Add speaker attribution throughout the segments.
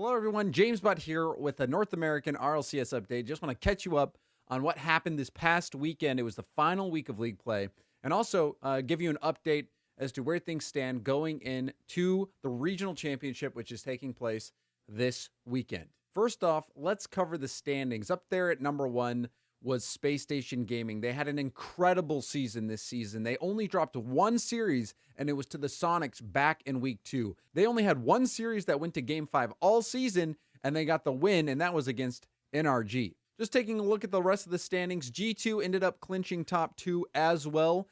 Speaker 1: Hello, everyone. James Butt here with a North American RLCS update. Just want to catch you up on what happened this past weekend. It was the final week of league play, and also give you an update as to where things stand going into the regional championship, which is taking place this weekend. First off, let's cover the standings. Up there at number one was Space Station Gaming. They had an incredible season this season. They only dropped one series, and it was to the Sonics back in week 2. They only had one series that went to game 5 all season, and they got the win, and that was against NRG. Just taking a look at the rest of the standings, G2 ended up clinching top 2 as well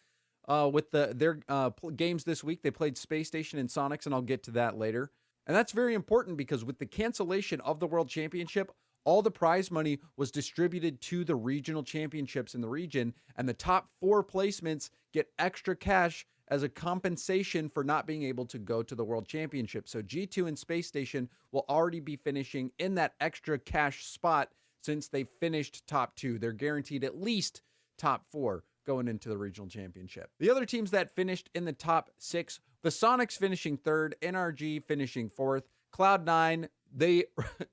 Speaker 1: with their games this week. They played Space Station and Sonics, and I'll get to that later. And that's very important because with the cancellation of the World Championship, all the prize money was distributed to the regional championships in the region, and the top 4 placements get extra cash as a compensation for not being able to go to the World Championship. So G2 and Space Station will already be finishing in that extra cash spot since they finished top 2. They're guaranteed at least top 4 going into the regional championship. The other teams that finished in the top 6, the Sonics finishing 3rd, NRG finishing 4th, Cloud9, they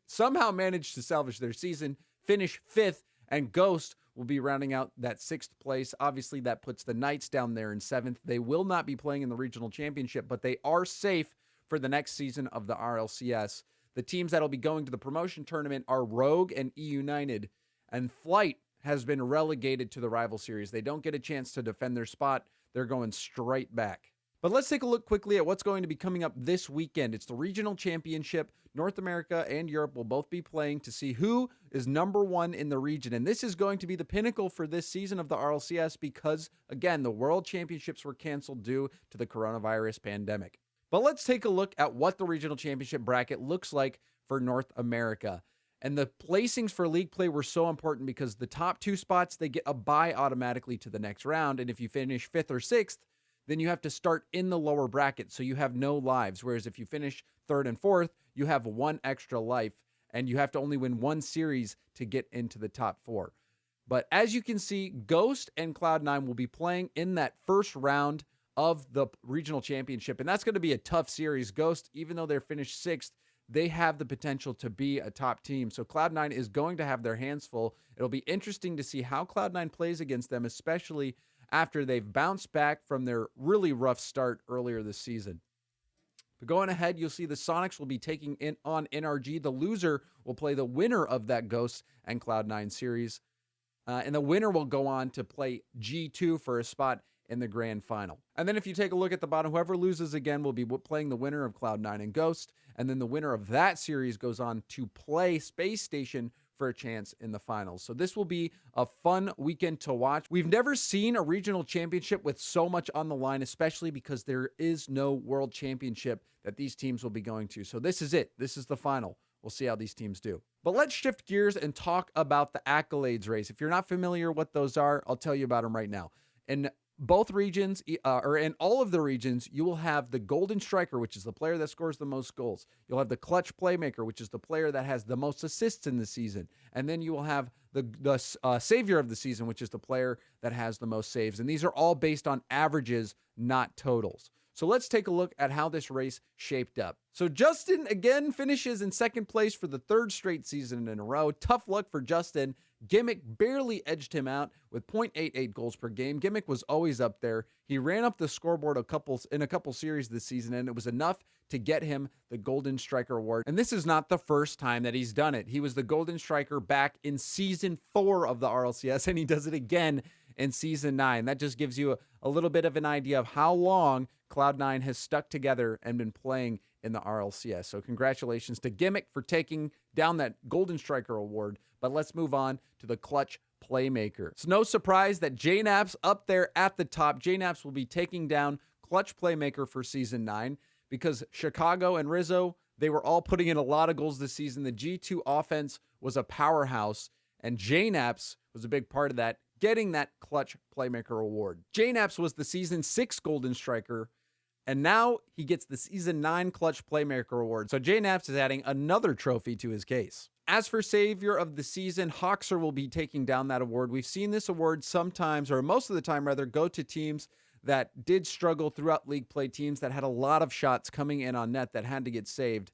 Speaker 1: somehow managed to salvage their season, finish 5th, and Ghost will be rounding out that 6th place. Obviously, that puts the Knights down there in 7th. They will not be playing in the regional championship, but they are safe for the next season of the RLCS. The teams that will be going to the promotion tournament are Rogue and E United, and Flight has been relegated to the rival series. They don't get a chance to defend their spot. They're going straight back. But let's take a look quickly at what's going to be coming up this weekend. It's the regional championship. North America and Europe will both be playing to see who is number 1 in the region. And this is going to be the pinnacle for this season of the RLCS because, again, the World Championships were canceled due to the coronavirus pandemic. But let's take a look at what the regional championship bracket looks like for North America. And the placings for league play were so important because the top 2 spots, they get a bye automatically to the next round. And if you finish 5th or 6th, then you have to start in the lower bracket, so you have no lives. Whereas if you finish 3rd and 4th, you have 1 extra life, and you have to only win 1 series to get into the top 4. But as you can see, Ghost and Cloud9 will be playing in that first round of the regional championship, and that's going to be a tough series. Ghost, even though they're finished 6th, they have the potential to be a top team. So Cloud9 is going to have their hands full. It'll be interesting to see how Cloud9 plays against them, especially after they've bounced back from their really rough start earlier this season. But going ahead, you'll see the Sonics will be taking on NRG. The loser will play the winner of that Ghost and Cloud9 series. And the winner will go on to play G2 for a spot in the grand final. And then if you take a look at the bottom, whoever loses again will be playing the winner of Cloud9 and Ghost. And then the winner of that series goes on to play Space Station for a chance in the finals. So this will be a fun weekend to watch. We've never seen a regional championship with so much on the line, especially because there is no world championship that these teams will be going to. So this is it. This is the final. We'll see how these teams do. But let's shift gears and talk about the accolades race. If you're not familiar what those are, I'll tell you about them right now. In both regions, or in all of the regions, you will have the Golden Striker, which is the player that scores the most goals. You'll have the Clutch Playmaker, which is the player that has the most assists in the season. And then you will have the Savior of the season, which is the player that has the most saves. And these are all based on averages, not totals. So let's take a look at how this race shaped up. So Justin again finishes in 2nd place for the 3rd straight season in a row. Tough luck for Justin. Gimmick barely edged him out with 0.88 goals per game. Gimmick was always up there. He ran up the scoreboard in a couple series this season, and it was enough to get him the Golden Striker award. And this is not the first time that he's done it. He was the Golden Striker back in Season 4 of the RLCS, and he does it again in Season 9. That just gives you a little bit of an idea of how long Cloud9 has stuck together and been playing in the RLCS. So congratulations to Gimmick for taking down that Golden Striker award. But let's move on to the Clutch Playmaker. It's no surprise that JNAP's up there at the top. JNAP's will be taking down Clutch Playmaker for Season 9 because Chicago and Rizzo, they were all putting in a lot of goals this season. The G2 offense was a powerhouse, and JNAP's was a big part of that, getting that Clutch Playmaker award. JNAP's was the Season 6 Golden Striker, and now he gets the Season 9 Clutch Playmaker award. So JNAP's is adding another trophy to his case. As for Savior of the Season, Hoxer will be taking down that award. We've seen this award sometimes, or most of the time rather, go to teams that did struggle throughout league play, teams that had a lot of shots coming in on net that had to get saved.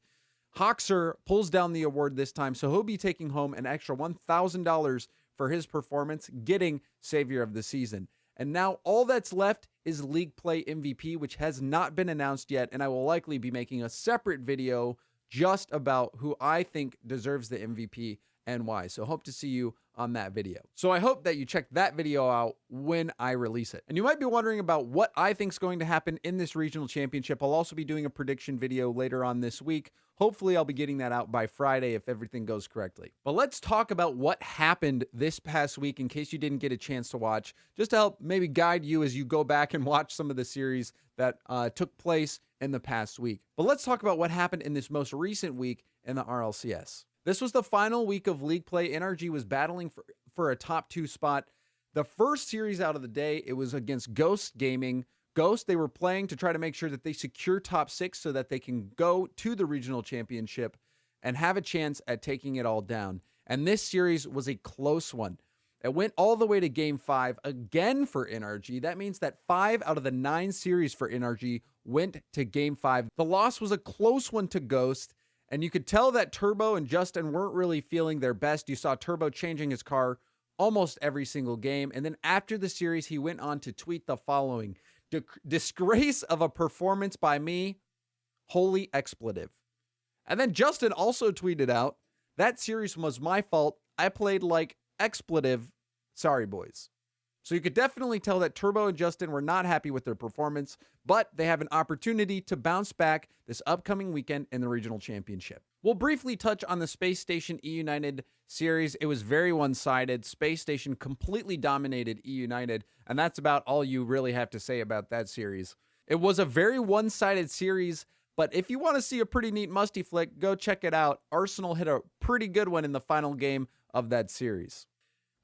Speaker 1: Hoxer pulls down the award this time, so he'll be taking home an extra $1,000 for his performance, getting Savior of the Season. And now all that's left is League Play MVP, which has not been announced yet, and I will likely be making a separate video just about who I think deserves the MVP and why. So hope to see you on that video. So I hope that you check that video out when I release it. And you might be wondering about what I think is going to happen in this regional championship. I'll also be doing a prediction video later on this week. Hopefully I'll be getting that out by Friday if everything goes correctly. But let's talk about what happened this past week in case you didn't get a chance to watch, just to help maybe guide you as you go back and watch some of the series that took place in the past week. But let's talk about what happened in this most recent week in the RLCS. This was the final week of League Play. NRG was battling for a top 2 spot. The first series out of the day, it was against Ghost Gaming. Ghost, they were playing to try to make sure that they secure top 6 so that they can go to the regional championship and have a chance at taking it all down. And this series was a close one. It went all the way to game 5 again for NRG. That means that 5 out of the 9 series for NRG went to game 5. The loss was a close one to Ghost, and you could tell that Turbo and Justin weren't really feeling their best. You saw Turbo changing his car almost every single game. And then after the series, he went on to tweet the following: "Disgrace of a performance by me, holy expletive." And then Justin also tweeted out, "That series was my fault. I played like expletive. Sorry, boys." So you could definitely tell that Turbo and Justin were not happy with their performance, but they have an opportunity to bounce back this upcoming weekend in the regional championship. We'll briefly touch on the Space Station E United series. It was very one-sided. Space Station completely dominated E United, and that's about all you really have to say about that series. It was a very one-sided series, but if you want to see a pretty neat musty flick, go check it out. Arsenal hit a pretty good one in the final game of that series.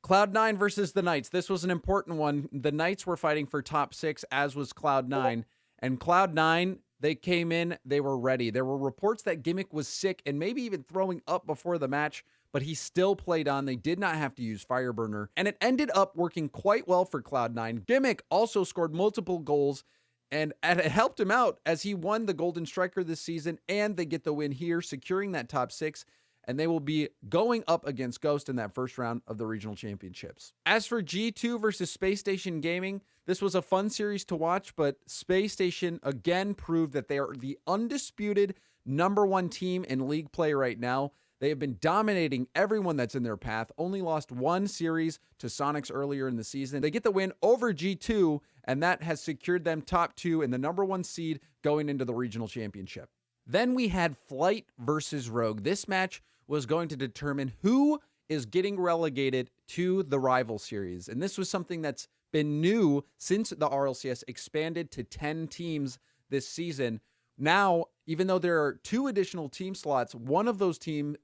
Speaker 1: Cloud9 versus the Knights. This was an important one. The Knights were fighting for top 6, as was Cloud9. And Cloud9, they came in, they were ready. There were reports that Gimmick was sick and maybe even throwing up before the match, but he still played on. They did not have to use Fireburner, and it ended up working quite well for Cloud9. Gimmick also scored multiple goals, and it helped him out as he won the Golden Striker this season, and they get the win here, securing that top 6. And they will be going up against Ghost in that first round of the regional championships. As for G2 versus Space Station Gaming, this was a fun series to watch, but Space Station again proved that they are the undisputed #1 team in league play right now. They have been dominating everyone that's in their path, only lost 1 series to Sonics earlier in the season. They get the win over G2, and that has secured them top 2 and the #1 seed going into the regional championship. Then we had Flight versus Rogue. This match was going to determine who is getting relegated to the rival series. And this was something that's been new since the RLCS expanded to 10 teams this season. Now, even though there are 2 additional team slots, one of those teams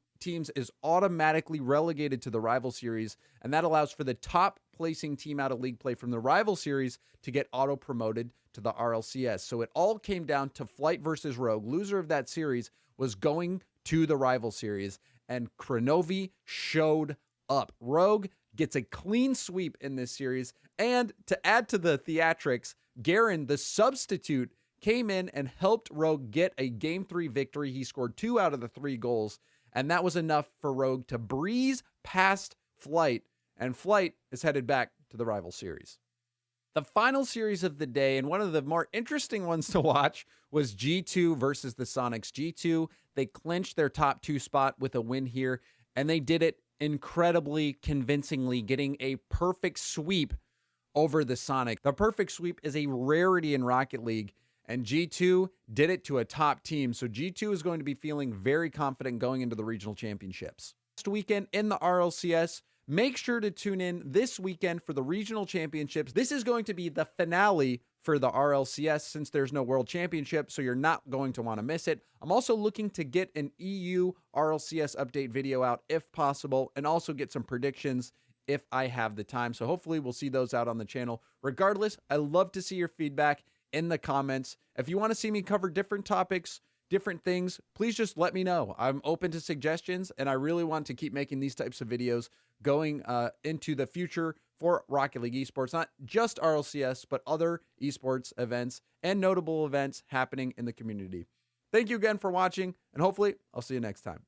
Speaker 1: is automatically relegated to the rival series, and that allows for the top placing team out of league play from the rival series to get auto-promoted to the RLCS. So it all came down to Flight versus Rogue. Loser of that series was going to the rival series, and Kronovi showed up. Rogue gets a clean sweep in this series, and to add to the theatrics, Garen, the substitute, came in and helped Rogue get a Game 3 victory. He scored 2 out of the 3 goals, and that was enough for Rogue to breeze past Flight, and Flight is headed back to the rival series. The final series of the day, and one of the more interesting ones to watch, was G2 versus the Sonics. G2, they clinched their top 2 spot with a win here, and they did it incredibly convincingly, getting a perfect sweep over the Sonics. The perfect sweep is a rarity in Rocket League, and G2 did it to a top team. So G2 is going to be feeling very confident going into the regional championships. Next weekend in the RLCS, make sure to tune in this weekend for the regional championships. This is going to be the finale for the RLCS since there's no world championship, so you're not going to want to miss it. I'm also looking to get an EU RLCS update video out if possible, and also get some predictions if I have the time. So hopefully we'll see those out on the channel. Regardless, I love to see your feedback in the comments. If you want to see me cover different topics, different things, please just let me know. I'm open to suggestions, and I really want to keep making these types of videos going into the future for Rocket League esports, not just RLCS, but other esports events and notable events happening in the community. Thank you again for watching, and hopefully I'll see you next time.